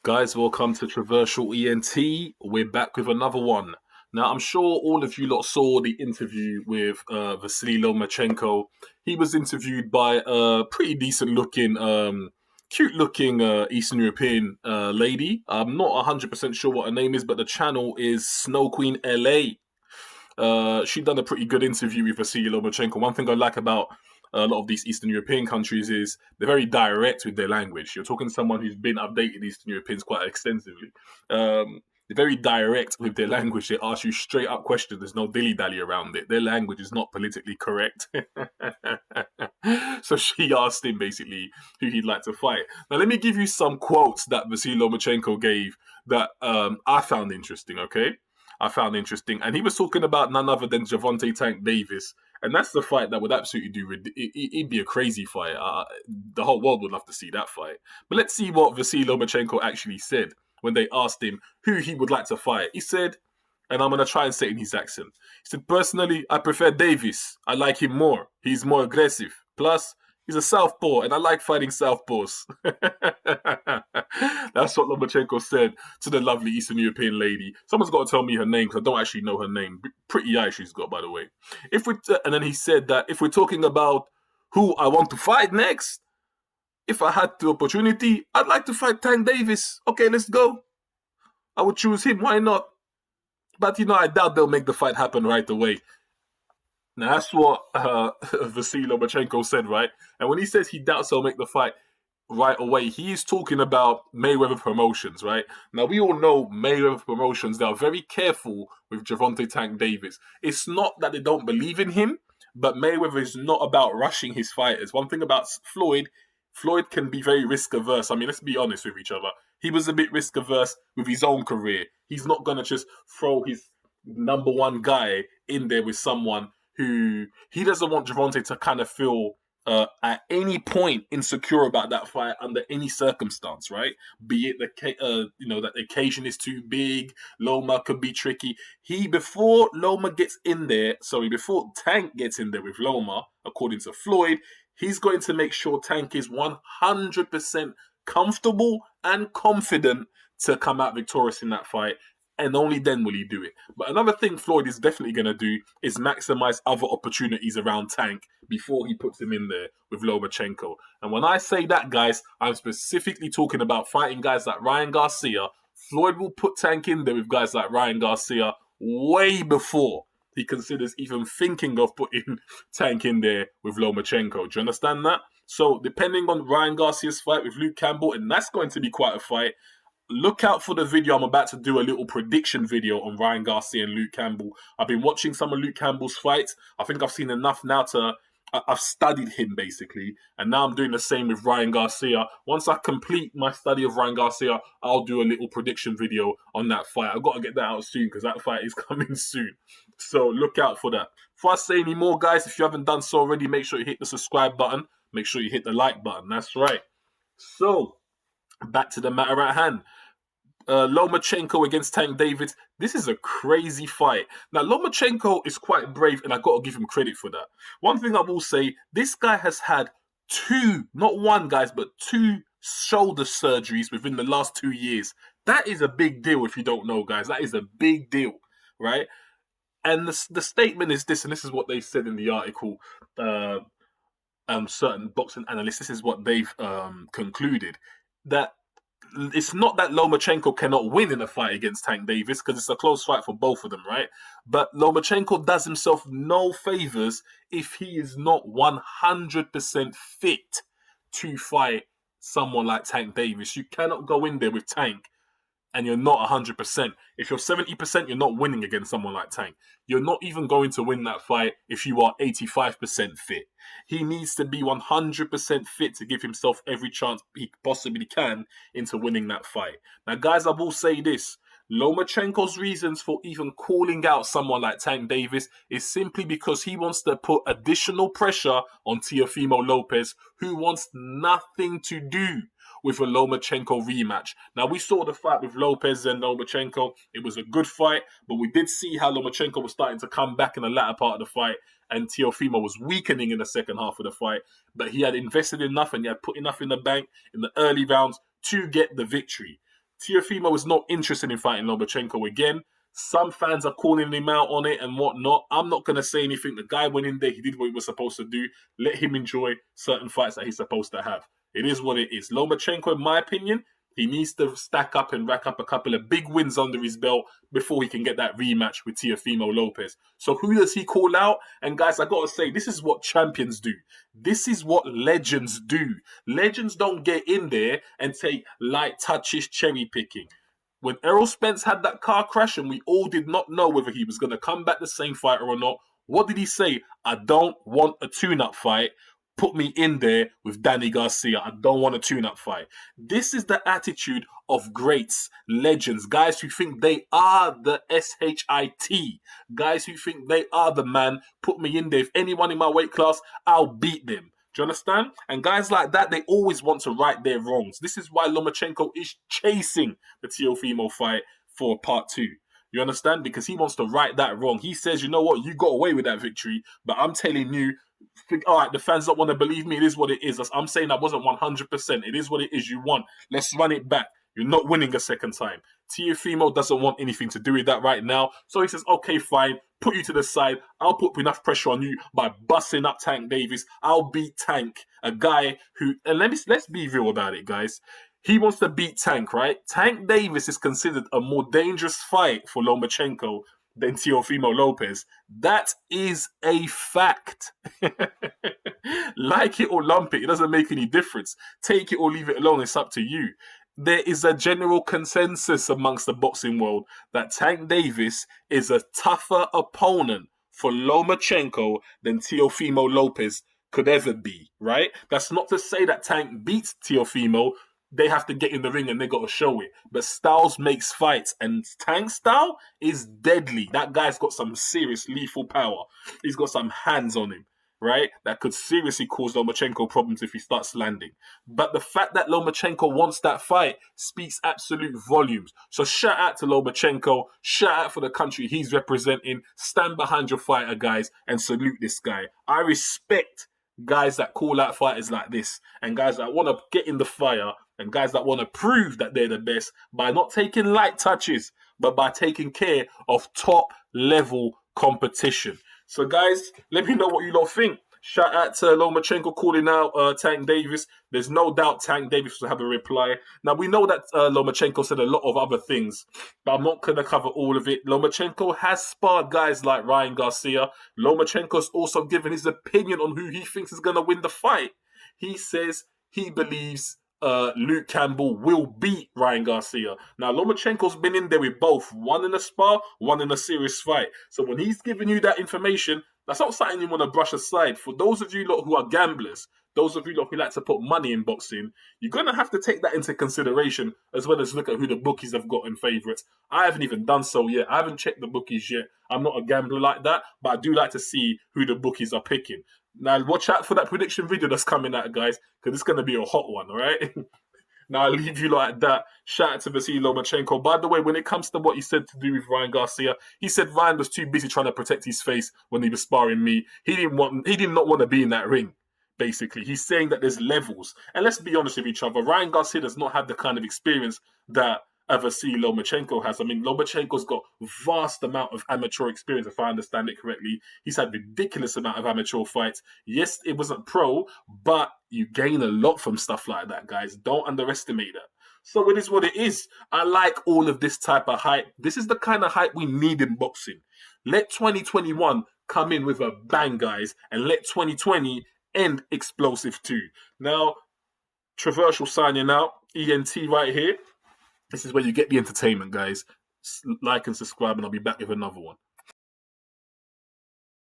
Guys, welcome to Traversal ENT. We're back with another one. Now, I'm sure all of you lot saw the interview with Vasiliy Lomachenko. He was interviewed by a pretty decent looking, cute looking Eastern European lady. I'm not 100% sure what her name is, but the channel is Snow Queen LA. She done a pretty good interview with Vasiliy Lomachenko. One thing I like about a lot of these Eastern European countries is they're very direct with their language. You're talking to someone who's been updated Eastern Europeans quite extensively. They're very direct with their language. They ask you straight up questions. There's no dilly dally around it. Their language is not politically correct. So she asked him basically who he'd like to fight. Now, let me give you some quotes that Vasiliy Lomachenko gave that I found interesting, okay? I found interesting. And he was talking about none other than Gervonta Tank Davis. And that's the fight that would absolutely do. It'd be a crazy fight. The whole world would love to see that fight. But let's see what Vasiliy Lomachenko actually said when they asked him who he would like to fight. He said, and I'm going to try and say it in his accent. He said, personally, I prefer Davis. I like him more. He's more aggressive. Plus, he's a southpaw, and I like fighting southpaws. That's what Lomachenko said to the lovely Eastern European lady. Someone's got to tell me her name because I don't actually know her name. Pretty eye she's got, by the way. And then he said that if we're talking about who I want to fight next, if I had the opportunity, I'd like to fight Tank Davis. Okay, let's go. I would choose him. Why not? But I doubt they'll make the fight happen right away. Now that's what Vasiliy Lomachenko said, right? And when he says he doubts they'll make the fight right away, he is talking about Mayweather Promotions, right? Now we all know Mayweather Promotions, they are very careful with Gervonta Tank Davis. It's not that they don't believe in him, but Mayweather is not about rushing his fighters. One thing about Floyd can be very risk averse. I mean, let's be honest with each other. He was a bit risk averse with his own career. He's not going to just throw his number one guy in there with someone who he doesn't want Gervonta to kind of feel at any point insecure about that fight under any circumstance, right? Be it that the occasion is too big, Loma could be tricky. Before Tank gets in there with Loma, according to Floyd, he's going to make sure Tank is 100% comfortable and confident to come out victorious in that fight. And only then will he do it. But another thing Floyd is definitely going to do is maximize other opportunities around Tank before he puts him in there with Lomachenko. And when I say that, guys, I'm specifically talking about fighting guys like Ryan Garcia. Floyd will put Tank in there with guys like Ryan Garcia way before he considers even thinking of putting Tank in there with Lomachenko. Do you understand that? So depending on Ryan Garcia's fight with Luke Campbell, and that's going to be quite a fight, look out for the video. I'm about to do a little prediction video on Ryan Garcia and Luke Campbell. I've been watching some of Luke Campbell's fights. I think I've seen enough now I've studied him basically. And now I'm doing the same with Ryan Garcia. Once I complete my study of Ryan Garcia, I'll do a little prediction video on that fight. I've got to get that out soon because that fight is coming soon. So look out for that. Before I say any more, guys, if you haven't done so already, make sure you hit the subscribe button. Make sure you hit the like button. That's right. So, back to the matter at hand. Lomachenko against Tank Davis. This is a crazy fight. Now, Lomachenko is quite brave, and I got to give him credit for that. One thing I will say, this guy has had two, not one, guys, but two shoulder surgeries within the last 2 years. That is a big deal if you don't know, guys. That is a big deal, right? And the statement is this, and this is what they said in the article. Certain boxing analysts, this is what they've concluded, that it's not that Lomachenko cannot win in a fight against Tank Davis because it's a close fight for both of them, right? But Lomachenko does himself no favors if he is not 100% fit to fight someone like Tank Davis. You cannot go in there with Tank and you're not 100%. If you're 70%, you're not winning against someone like Tank. You're not even going to win that fight if you are 85% fit. He needs to be 100% fit to give himself every chance he possibly can into winning that fight. Now, guys, I will say this. Lomachenko's reasons for even calling out someone like Tank Davis is simply because he wants to put additional pressure on Teofimo Lopez, who wants nothing to do with a Lomachenko rematch. Now, we saw the fight with Lopez and Lomachenko. It was a good fight, but we did see how Lomachenko was starting to come back in the latter part of the fight, and Teofimo was weakening in the second half of the fight. But he had invested enough and he had put enough in the bank in the early rounds to get the victory. Teofimo is not interested in fighting Lomachenko again. Some fans are calling him out on it and whatnot. I'm not going to say anything. The guy went in there. He did what he was supposed to do. Let him enjoy certain fights that he's supposed to have. It is what it is. Lomachenko, in my opinion, he needs to stack up and rack up a couple of big wins under his belt before he can get that rematch with Teofimo Lopez. So who does he call out? And guys, I got to say, this is what champions do. This is what legends do. Legends don't get in there and take light touches, cherry picking. When Errol Spence had that car crash and we all did not know whether he was going to come back the same fighter or not, what did he say? I don't want a tune-up fight. Put me in there with Danny Garcia. I don't want a tune-up fight. This is the attitude of greats, legends, guys who think they are the SHIT, guys who think they are the man. Put me in there. If anyone in my weight class, I'll beat them. Do you understand? And guys like that, they always want to right their wrongs. This is why Lomachenko is chasing the Teofimo fight for part 2. You understand? Because he wants to right that wrong. He says, you know what? You got away with that victory, but I'm telling you, all right, the fans don't want to believe me. It is what it is. I'm saying I wasn't 100%. It is what it is. You won. Let's run it back. You're not winning a second time. Teofimo doesn't want anything to do with that right now. So he says, okay, fine. Put you to the side. I'll put enough pressure on you by busting up Tank Davis. I'll beat Tank, a guy who... And let's be real about it, guys. He wants to beat Tank, right? Tank Davis is considered a more dangerous fight for Lomachenko than Teofimo Lopez. That is a fact. Like it or lump it, it doesn't make any difference. Take it or leave it alone, it's up to you. There is a general consensus amongst the boxing world that Tank Davis is a tougher opponent for Lomachenko than Teofimo Lopez could ever be, right? That's not to say that Tank beats Teofimo. They have to get in the ring and they got to show it. But styles makes fights, and Tank's style is deadly. That guy's got some serious lethal power. He's got some hands on him, right? That could seriously cause Lomachenko problems if he starts landing. But the fact that Lomachenko wants that fight speaks absolute volumes. So shout out to Lomachenko. Shout out for the country he's representing. Stand behind your fighter, guys, and salute this guy. I respect guys that call out fighters like this, and guys that want to get in the fire, and guys that want to prove that they're the best by not taking light touches, but by taking care of top-level competition. So, guys, let me know what you lot think. Shout out to Lomachenko calling out Tank Davis. There's no doubt Tank Davis will have a reply. Now, we know that Lomachenko said a lot of other things, but I'm not going to cover all of it. Lomachenko has sparred guys like Ryan Garcia. Lomachenko's also given his opinion on who he thinks is going to win the fight. He says he believes Luke Campbell will beat Ryan Garcia. Now, Lomachenko's been in there with both. One in a spar, one in a serious fight. So when he's giving you that information, that's not something you want to brush aside. For those of you lot who are gamblers, those of you lot who like to put money in boxing, you're going to have to take that into consideration as well as look at who the bookies have got in favourites. I haven't even done so yet. I haven't checked the bookies yet. I'm not a gambler like that, but I do like to see who the bookies are picking. Now, watch out for that prediction video that's coming out, guys, because it's going to be a hot one, all right? Now, I'll leave you like that. Shout out to Vasiliy Lomachenko. By the way, when it comes to what he said to do with Ryan Garcia, he said Ryan was too busy trying to protect his face when he was sparring me. He did not want to be in that ring, basically. He's saying that there's levels. And let's be honest with each other. Ryan Garcia does not have the kind of experience that Vasiliy Lomachenko has. I mean, Lomachenko's got vast amount of amateur experience, if I understand it correctly. He's had ridiculous amount of amateur fights. Yes, it wasn't pro, but you gain a lot from stuff like that, guys. Don't underestimate that. So it is what it is. I like all of this type of hype. This is the kind of hype we need in boxing. Let 2021 come in with a bang, guys, and let 2020 end explosive too. Now, Traversal signing out. ENT right here. This is where you get the entertainment, guys. Like and subscribe, and I'll be back with another one.